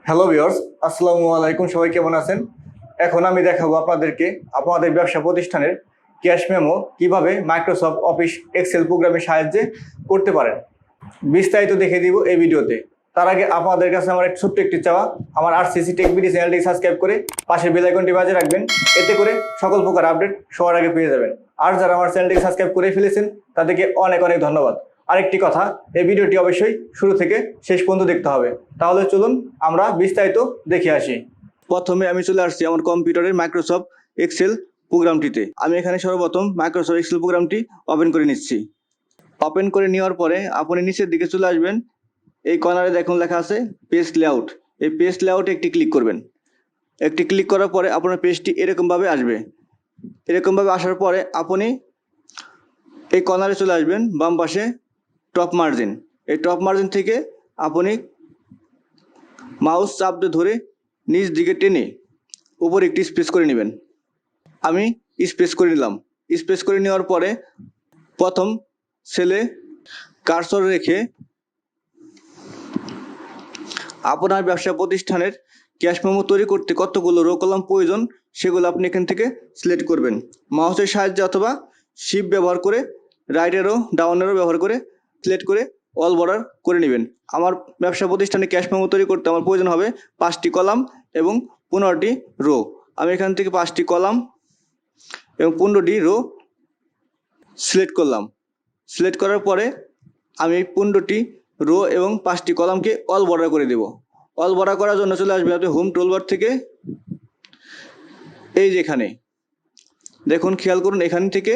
Hello viewers, আসসালামু আলাইকুম। সবাই কেমন আছেন? এখন আমি দেখাবো আপনাদেরকে আপনাদের ব্যবসা প্রতিষ্ঠানের ক্যাশ মেমো কিভাবে মাইক্রোসফট অফিস এক্সেল প্রোগ্রামের সাহায্যে করতে পারেন। বিস্তারিত দেখে দিব এই ভিডিওতে। তার আগে আপনাদের কাছে আমার ছোট্ট একটি চাওয়া, আমার rcc techbd চ্যানেলটি সাবস্ক্রাইব করে পাশের বেল আইকনটি বাজিয়ে রাখবেন। এতে করে সকল প্রকার আপডেট সবার আগে পেয়ে যাবেন। আর যারা আমার চ্যানেলটিকে সাবস্ক্রাইব করে ফেলেছেন তাদেরকে অনেক অনেক ধন্যবাদ। আরেকটি কথা, এই ভিডিওটি অবশ্যই শুরু থেকে শেষ পর্যন্ত দেখতে হবে। তাহলে চলুন আমরা বিস্তারিত দেখে আসি। প্রথমে আমি চলে আসছি আমার কম্পিউটারের মাইক্রোসফট এক্সেল প্রোগ্রামটিতে। আমি এখানে সর্বপ্রথম মাইক্রোসফট এক্সেল প্রোগ্রামটি ওপেন করে নিচ্ছি। ওপেন করে নেওয়ার পরে আপনি নিচের দিকে চলে আসবেন। এই কর্নারে দেখুন লেখা আছে পেজ লেআউট। এই পেজ লেআউটে একটি ক্লিক করবেন। একটি ক্লিক করার পরে আপনার পেজটি এরকমভাবে আসবে। এরকমভাবে আসার পরে আপনি এই কর্নারে চলে আসবেন বাম পাশে টপ মার্জিন। এই টপ মার্জিন থেকে আপনি মাউস চাপ দিয়ে ধরে নিচ দিকে টেনে উপরে একটি স্পেস করে নেবেন। আমি স্পেস করে নিলাম। স্পেস করে নেওয়ার পরে প্রথম সেলে কার্সর রেখে আপনার ব্যবসা প্রতিষ্ঠানের ক্যাশ মেমো তৈরি করতে কতগুলো রো কলাম প্রয়োজন সেগুলো আপনি এখান থেকে সিলেক্ট করবেন। মাউসের সাহায্যে অথবা শিফট ব্যবহার করে রাইট অ্যারো ডাউন অ্যারো ব্যবহার করে সিলেক্ট করে অল বর্ডার করে নেবেন। আমার ব্যবসা প্রতিষ্ঠানে ক্যাশ মেমো তৈরি করতে আমার প্রয়োজন হবে 5টি কলাম এবং 15টি রো। আমি এখান থেকে 5টি কলাম এবং 15টি রো সিলেক্ট করলাম। সিলেক্ট করার পরে আমি 15টি রো এবং 5টি কলামকে অল বর্ডার করে দেব। অল বর্ডার করার জন্য চলে আসবেন আপনি হোম টুলবার থেকে এই যেখানে দেখুন, খেয়াল করুন, এখান থেকে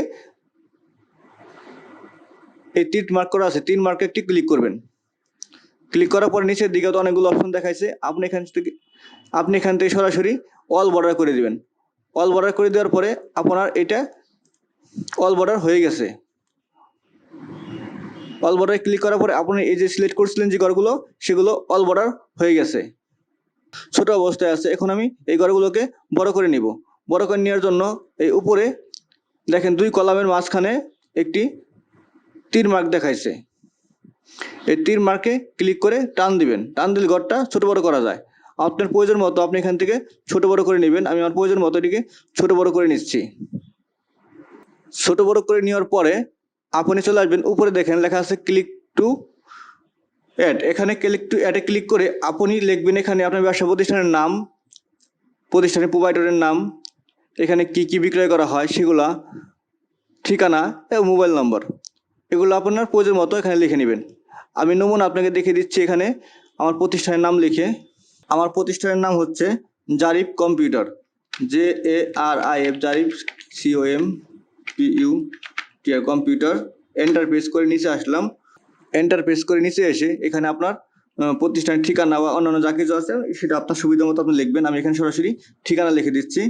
এই তীর মার্ক করা আছে, 3 মার্কে একটি ক্লিক করবেন। ক্লিক করার পর নিচের দিকে তো অনেকগুলো অপশন দেখাইছে, আপনি এখান থেকে সরাসরি অল বর্ডার করে দিবেন। অল বর্ডার করে দেওয়ার পরে আপনার এটা অল বর্ডার হয়ে গেছে। অল বর্ডারে ক্লিক করার পরে আপনি এই যে সিলেক্ট করছিলেন যে ঘরগুলো সেগুলো অল বর্ডার হয়ে গেছে, ছোট অবস্থায় আছে। এখন আমি এই ঘরগুলোকে বড় করে নিব। বড় করে নেওয়ার জন্য এই উপরে দেখেন 2 কলামের মাঝখানে একটি তীর মার্ক দেখাইছে। এই তীর মার্কে ক্লিক করে টান দিবেন। টান দিলে ঘরটা ছোট বড় করা যায়। আপনার প্রয়োজন মতো আপনি এখান থেকে ছোট বড় করে নেবেন। আমি আমার প্রয়োজন মতো এটিকে ছোট বড় করে নিচ্ছি। ছোট বড় করে নেওয়ার পরে আপনি চলে আসবেন উপরে, দেখেন লেখা আছে ক্লিক টু অ্যাড। এখানে ক্লিক টু অ্যাডে ক্লিক করে আপনি লিখবেন এখানে আপনার ব্যবসা প্রতিষ্ঠানের নাম, প্রতিষ্ঠানের প্রোভাইডারের নাম, এখানে কি কি বিক্রয় করা হয় সেগুলা, ঠিকানা এবং মোবাইল নম্বর, এগুলো আপনার প্রয়োজন মতো এখানে লিখে নেবেন। আমি নমুনা আপনাকে দেখিয়ে দিচ্ছি। এখানে আমার প্রতিষ্ঠানের নাম লিখে, আমার প্রতিষ্ঠানের নাম হচ্ছে Zarif computer, JARIF, Zarif COMPUTER computer. Enter press করে নিচে আসলাম। এন্টার প্রেস করে নিচে এসে এখানে আপনার প্রতিষ্ঠানের ঠিকানা বা অন্যান্য যা কিছু আছে সেটা আপনার সুবিধা মতো আপনি লিখবেন। আমি এখানে সরাসরি ঠিকানা লিখে দিচ্ছি।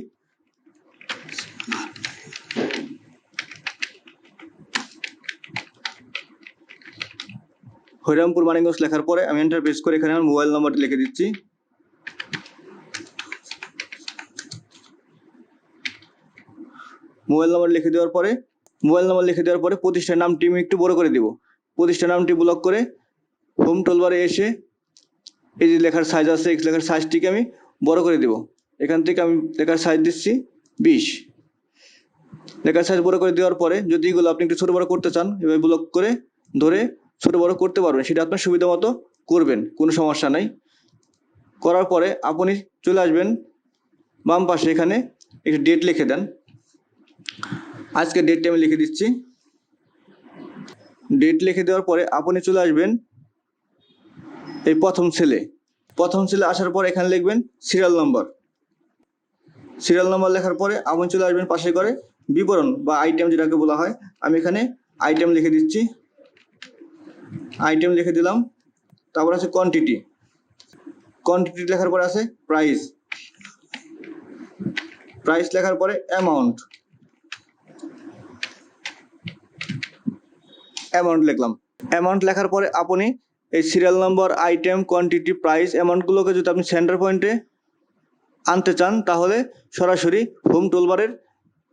হরিরামপুর মানিকগঞ্জ লেখার পরে আমি এন্টার প্রেস করে এখানে আমার মোবাইল নাম্বারটি লিখে দিচ্ছি। মোবাইল নাম্বার লিখে দেওয়ার পরে প্রতিষ্ঠানের নামটি আমি একটু বড় করে দেব। প্রতিষ্ঠানের নামটি ব্লক করে হোম টুলবারে এসে এই যে লেখার সাইজ আছে, এই লেখার সাইজটিকে আমি বড় করে দেব। এখান থেকে আমি লেখার সাইজ দিচ্ছি 20। লেখার সাইজ বড় করে দেওয়ার পরে যদি এগুলো আপনি একটু ছোট বড় করতে চান, এভাবে ব্লক করে ধরে ছোট বড় করতে পারবেন। সেটা আপনার সুবিধা মতো করবেন, কোনো সমস্যা নাই। করার পরে আপনি চলে আসবেন বাম পাশে, এখানে একটু ডেট লিখে দেন। আজকে ডেটটি আমি লিখে দিচ্ছি। ডেট লিখে দেওয়ার পরে আপনি চলে আসবেন এই প্রথম সেলে আসার পর এখানে লিখবেন সিরিয়াল নাম্বার। সিরিয়াল নাম্বার লেখার পরে আপনি চলে আসবেন পাশে করে বিবরণ বা আইটেম যেটাকে বলা হয়। আমি এখানে আইটেম লিখে দিচ্ছি। আইটেম লিখে দিলাম। তারপর আছে কোয়ান্টিটি লেখার পরে আছে প্রাইস লেখার পরে অ্যামাউন্ট লিখলাম। অ্যামাউন্ট লেখার পরে আপনি এই serial number, item, quantity, price, অ্যামাউন্টগুলোকে যদি আপনি সেন্টার পয়েন্টে আনতে চান তাহলে সরাসরি হোম টুলবারের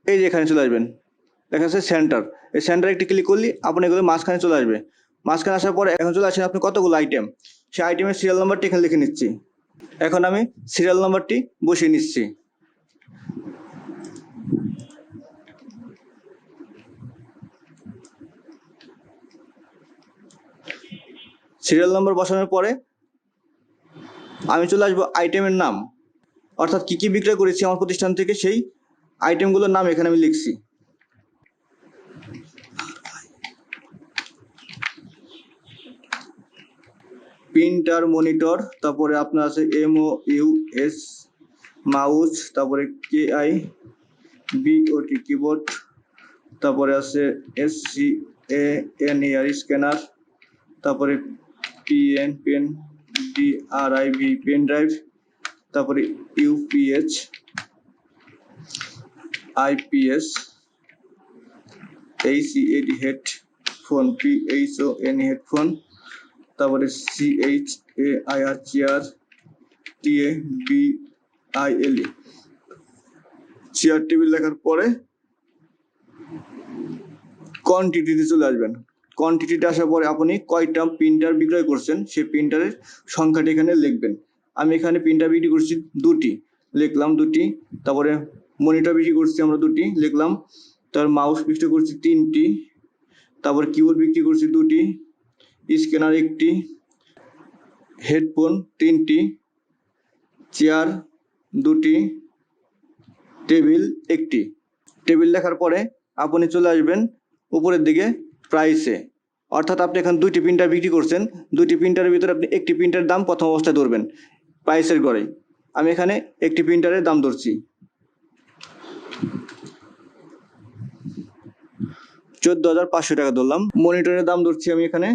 এই যে এখানে চলে আসবেন, দেখা যাচ্ছে সেন্টার। এই সেন্টারে একটি ক্লিক করলে আপনি এগুলো মাঝখানে চলে আসবে। মাঝখানে আসার পরে এখন চলে আসেন আপনি কতগুলো আইটেম, সেই আইটেমের সিরিয়াল নাম্বারটি এখানে লিখে নিচ্ছি। এখন আমি সিরিয়াল নাম্বারটি বসিয়ে নিচ্ছি। সিরিয়াল নাম্বার বসানোর পরে আমি চলে আসবো আইটেমের নাম, অর্থাৎ কি কি বিক্রয় করেছি আমার প্রতিষ্ঠান থেকে সেই আইটেমগুলোর নাম এখানে আমি লিখছি। প্রিন্টার, মনিটর, তারপরে আপনার আছে MOUS মাউস, তারপরে KIBOT কিবোর্ড, তারপরে আছে SCANER স্ক্যানার, তারপরে পেন DRIV পেন ড্রাইভ, তারপরে UPH IPS HEAD headphone PHON headphone, তারপরে CHAIR chair TABILE chair table লেখার পরে কোয়ান্টিটিতে চলে আসবেন। কোয়ান্টিটিতে আসার পরে আপনি কয়টা প্রিন্টার বিক্রয় করছেন সেই প্রিন্টারের সংখ্যাটি এখানে লিখবেন। আমি এখানে প্রিন্টার বিক্রি করছি দুটি, লিখলাম দুটি। তারপরে মনিটর বিক্রি করছি আমরা দুটি, লিখলাম। তারপর মাউস বিক্রি করছি তিনটি, তারপর কিবোর্ড বিক্রি করছি দুটি, স্ক্যানার একটি, হেডফোন তিনটি, চেয়ার দুটি, টেবিল একটি। টেবিল লেখার পরে আপনি চলে আসবেন উপরের দিকে প্রাইসে, অর্থাৎ আপনি এখানে দুইটি প্রিন্টার বিক্রি করছেন, দুইটি প্রিন্টারের ভিতরে আপনি একটি প্রিন্টারের দাম প্রথম অবস্থায় ধরবেন প্রাইসের ঘরে। আমি এখানে একটি প্রিন্টারের দাম ধরছি 14,500 টাকা ধরলাম। মনিটরের দাম ধরছি আমি এখানে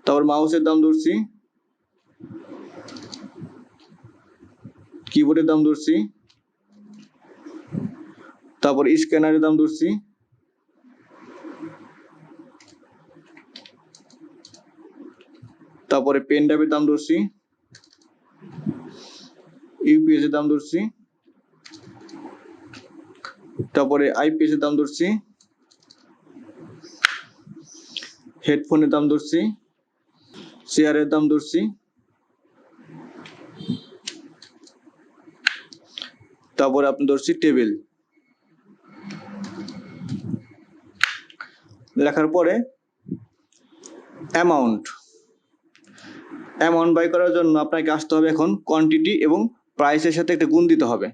তারপর মাউসের দাম ধরছি, কিবোর্ডের দাম ধরছি, তারপর স্ক্যানারের দাম ধরছি, তারপরে পেন ড্রাইভের দাম ধরছি, ইউপিএস এর দাম ধরছি, তারপরে আইপিএস এর দাম ধরছি, হেডফোনের দাম ধরছি, চেয়ারের দাম ধরছি, তারপরে আপনি ধরছি টেবিল। লেখার পরে অ্যামাউন্ট বাই করার জন্য আপনাকে আসতে হবে এখন কোয়ান্টিটি এবং প্রাইসের সাথে একটা গুণ দিতে হবে।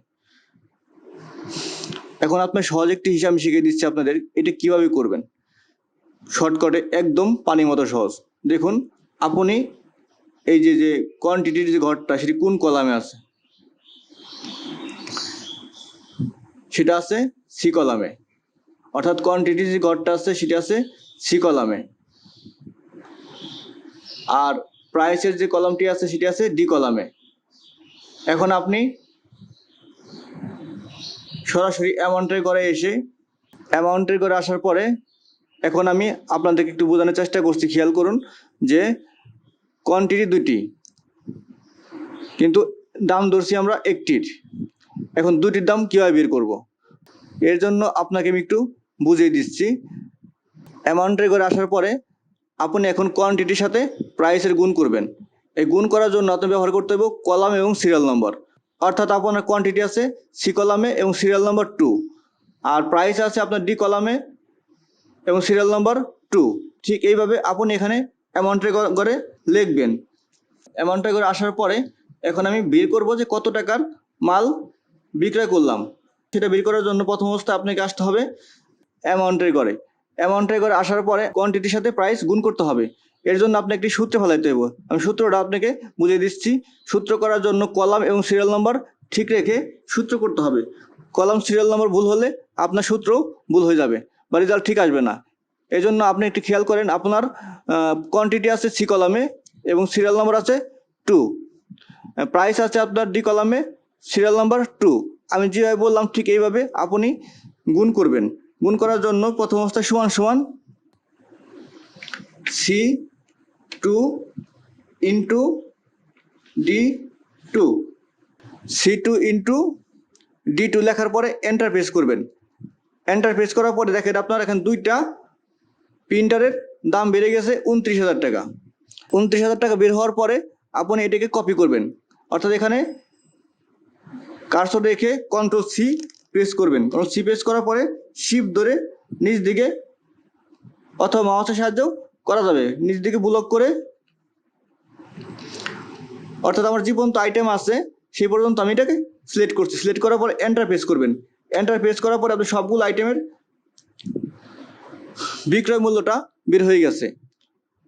এখন আপনার সহজ একটি হিসাব শিখিয়ে দিচ্ছি আপনাদের, এটা কিভাবে করবেন শর্টকাটে, একদম পানির মতো সহজ। দেখুন আপনি এই যে কোয়ান্টিটির যে ঘরটা সেটি কোন কলামে আছে, সেটা আছে সি কলামে, অর্থাৎ কোয়ান্টিটির যে ঘরটা আছে সেটা আছে সি কলামে, আর প্রাইসের যে কলামটি আছে সেটি আছে ডি কলামে। এখন আপনি সরাসরি অ্যামাউন্টের ঘরে এসে অ্যামাউন্টের ঘরে আসার পরে এখন আমি আপনাদেরকে একটু বোঝানোর চেষ্টা করছি, খেয়াল করুন যে কোয়ান্টিটি দুটি কিন্তু দাম ধরছি আমরা একটির। এখন দুটির দাম কীভাবে বের করব, এর জন্য আপনাকে আমি একটু বুঝিয়ে দিচ্ছি। অ্যামাউন্টের ঘরে আসার পরে আপনি এখন কোয়ান্টিটির সাথে প্রাইসের গুণ করবেন। এই গুণ করার জন্য আপনি ব্যবহার করতে হবে কলাম এবং সিরিয়াল নম্বর, অর্থাৎ আপনার কোয়ান্টিটি আছে সি কলামে এবং সিরিয়াল নম্বর 2, আর প্রাইস আছে আপনার ডি কলামে এবং সিরিয়াল নম্বর 2। ঠিক এইভাবে আপনি এখানে অ্যামাউন্টের ঘরে লিখবেন। অ্যামাউন্টের ঘরে আসার পরে এখন আমি বের করব যে কত টাকার মাল বিক্রয় করলাম। সেটা বের করার জন্য প্রথম অবস্থায় আপনাকে আসতে হবে অ্যামাউন্টের ঘরে। অ্যামাউন্টের ঘরে আসার পরে কোয়ান্টিটির সাথে প্রাইস গুণ করতে হবে। এর জন্য আপনি একটি সূত্র ফেলাইতে হবে। আমি সূত্রটা আপনাকে বুঝিয়ে দিচ্ছি। সূত্র করার জন্য কলাম এবং সিরিয়াল নাম্বার ঠিক রেখে সূত্র করতে হবে। কলাম সিরিয়াল নাম্বার ভুল হলে আপনার সূত্র ভুল হয়ে যাবে বা রেজাল্ট ঠিক আসবে না। এই জন্য আপনি একটু খেয়াল করেন, আপনার কোয়ান্টিটি আছে সি কলামে এবং সিরিয়াল নাম্বার আছে 2, প্রাইস আছে আপনার ডি কলামে, সিরিয়াল নাম্বার 2। আমি যেভাবে বললাম ঠিক এইভাবে আপনি গুণ করবেন। গুণ করার জন্য প্রথম অবস্থায় সমান সমান C2 into D2, C2 into D2 লেখার পরে এন্টার প্রেস করবেন। এন্টার প্রেস করার পরে দেখেন আপনার এখানে দুইটা প্রিন্টারের দাম বেড়ে গেছে 29,000 টাকা। 29,000 টাকা বের হওয়ার পরে আপনি এটাকে কপি করবেন, অর্থাৎ এখানে কার্সর রেখে কন্ট্রোল সি প্রেস করবেন। কন্ট্রোল সি প্রেস করার পরে শিফট ধরে নিচ দিকে অথবা মাউসের সাহায্যেও করা যাবে, নিচ দিকে ব্লক করে, অর্থাৎ আমার যে পর্যন্ত আইটেম আছে সেই পর্যন্ত আমি এটাকে সিলেক্ট করছি। সিলেক্ট করার পরে এন্টার প্রেস করবেন। এন্টার প্রেস করার পরে আপনি সবগুলো আইটেমের বিক্রয় মূল্যটা বের হয়ে গেছে।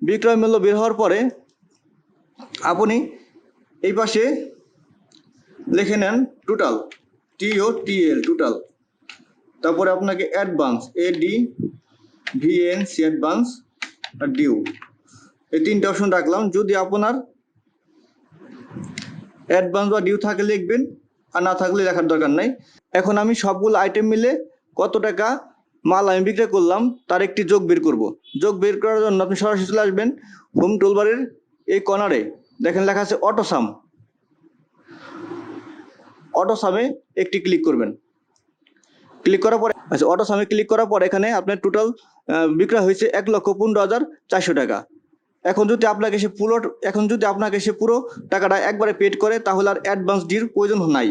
বিক্রয় মূল্য বের হওয়ার পরে আপনি এই পাশে লিখে নেন টোটাল, TOTL টোটাল। তারপরে আপনাকে অ্যাডভান্স, ADVANC অ্যাডভান্স আর ডিউ, এই তিনটে অপশন রাখলাম। যদি আপনার অ্যাডভান্স বা ডিউ থাকে লিখবেন, আর না থাকলে লেখার দরকার নাই। এখন আমি সবগুলো আইটেম মিলে কত টাকা মাল আমি বিক্রয় করলাম তার একটি যোগ বের করব। যোগ বের করার জন্য আপনি সরাসরি চলে আসবেন হোম টুলবারের এই কর্নারে, দেখেন লেখা আছে অটোসাম। অটোসামে একটি ক্লিক করবেন। ক্লিক করার পরে আচ্ছা, অটোসামে ক্লিক করার পর এখানে আপনার টোটাল বিক্রয় হয়েছে 1,15,400 টাকা। এখন যদি আপনাকে সে পুরো টাকাটা একবারে পেড করে তাহলে আর অ্যাডভান্স ডির প্রয়োজন নাই।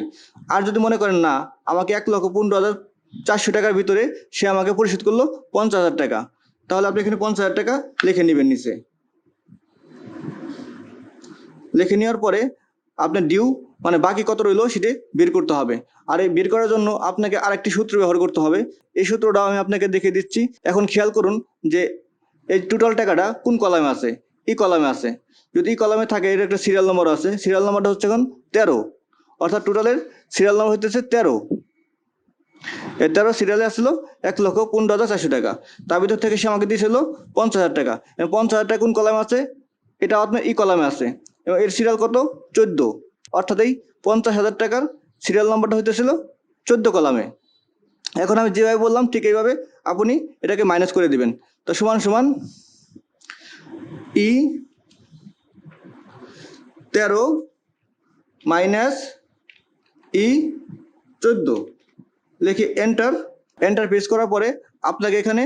আর যদি মনে করেন না আমাকে 1,15,400 টাকার ভিতরে সে আমাকে পরিশোধ করলো 50,000 টাকা, তাহলে আপনি এখানে 50,000 টাকা লিখে নেবেন নিচে। লিখে নেওয়ার পরে আপনার ডিউ মানে বাকি কত রইলো সেটা বের করতে হবে। আর এই বের করার জন্য আপনাকে আরেকটি সূত্র ব্যবহার করতে হবে। এই সূত্রটাও আমি আপনাকে দেখিয়ে দিচ্ছি। এখন খেয়াল করুন যে এই টোটাল টাকাটা কোন কলামে আছে। এই কলামে আছে। যদি এই কলামে থাকে এর একটা সিরিয়াল নম্বর আছে। সিরিয়াল নম্বরটা হচ্ছে এখন 13, অর্থাৎ টোটালের সিরিয়াল নম্বর হইতেছে 13। এই 13 সিরিয়ালে আসলো 1,15,400 টাকা। তার ভিতর থেকে সে আমাকে দিয়েছিল 50,000 টাকা। 50,000 টাকা কোন কলামে আছে? এটা আপনার এই কলামে আছে এবং এর সিরিয়াল কত? 14, অর্থাৎ এই 50,000 টাকার সিরিয়াল নম্বরটা হইতেছিল 14 কলামে। এখন আমি যেভাবে বললাম ঠিক এইভাবে আপনি এটাকে মাইনাস করে দিবেন। তো সমান সমান E13 মাইনাস E14 লিখে এন্টার প্রেস করার পরে আপনাকে এখানে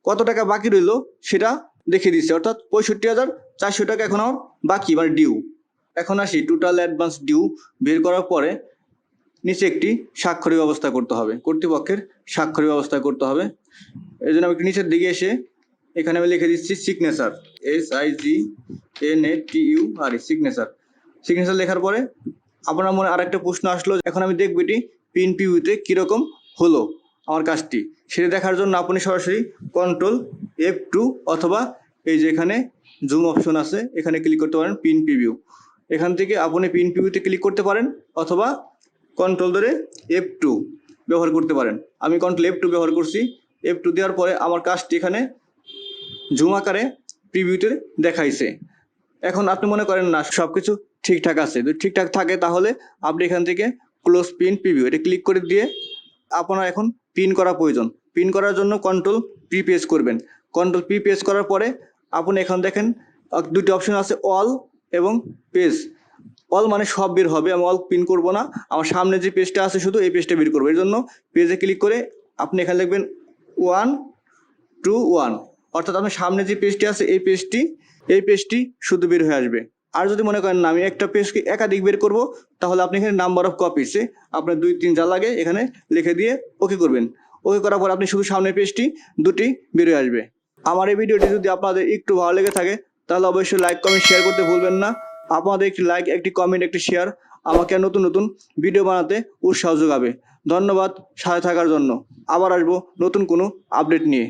কত টাকা বাকি রইল সেটা দেখিয়ে দিচ্ছে, অর্থাৎ 65,400 টাকা এখন আমার বাকি মানে ডিউ। এখন আসি টোটাল অ্যাডভান্স ডিউ বের করার পরে নিচে একটি স্বাক্ষরের ব্যবস্থা করতে হবে, কর্তৃপক্ষের স্বাক্ষরের ব্যবস্থা করতে হবে। এই জন্য আমি একটু নিচের দিকে এসে এখানে আমি লিখে দিচ্ছি সিগনেচার, SIGNATUR, সিগনেচার লেখার পরে আপনার মনে আরেকটা প্রশ্ন আসলো, এখন আমি দেখব এটি পিন পিউতে কীরকম হলো আমার কাজটি, সেটা দেখার জন্য আপনি সরাসরি কন্ট্রোল F2 অথবা এই যে এখানে জুম অপশন আছে এখানে ক্লিক করতে পারেন পিন প্রিভিউ। এখান থেকে আপনি পিন প্রিভিউতে ক্লিক করতে পারেন অথবা কন্ট্রোল ধরে F2 ব্যবহার করতে পারেন। আমি কন্ট্রোল F2 ব্যবহার করছি। F2 দেওয়ার পরে আমার কাজটি এখানে জুম আকারে প্রিভিউতে দেখাইছে। এখন আপনি মনে করেন না সব কিছু ঠিকঠাক আছে, যদি ঠিকঠাক থাকে তাহলে আপনি এখান থেকে ক্লোজ পিন প্রিভিউ এটা ক্লিক করে দিয়ে আপনার এখন পিন করা প্রয়োজন। পিন করার জন্য কন্ট্রোল পি প্রেস করবেন। কন্ট্রোল পি প্রেস করার পরে আপনি এখন দেখেন দুটি অপশন আছে, অল এবং পেজ। অল মানে সব বের হবে, আমি অল পিন করব না, আমার সামনে যে পেজটা আছে শুধু এই পেজটা বের করবো। এর জন্য পেজে ক্লিক করে আপনি এখানে লিখবেন 1 to 1, অর্থাৎ আপনার সামনে যে পেজটি আছে এই পেজটি শুধু বের হয়ে আসবে। আর যদি মনে করেন না আমি একটা পেজকে একাধিক বের করব তাহলে আপনি এখানে নাম্বার অফ কপিসে আপনার 2-3 যা লাগে এখানে লিখে দিয়ে ওকে করবেন। ওকে করার পর আপনি শুধু সামনের পেজটি দুটি বের হয়ে আসবে। আমার এই ভিডিওটি যদি আপনাদের একটু ভালো লেগে থাকে তাহলে অবশ্যই লাইক কমেন্ট শেয়ার করতে ভুলবেন না। আপনাদের একটি লাইক, একটি কমেন্ট, একটি শেয়ার আমাকে নতুন নতুন ভিডিও বানাতে উৎসাহ যোগাবে। ধন্যবাদ সাথে থাকার জন্য। আবার আসবো নতুন কোনো আপডেট নিয়ে।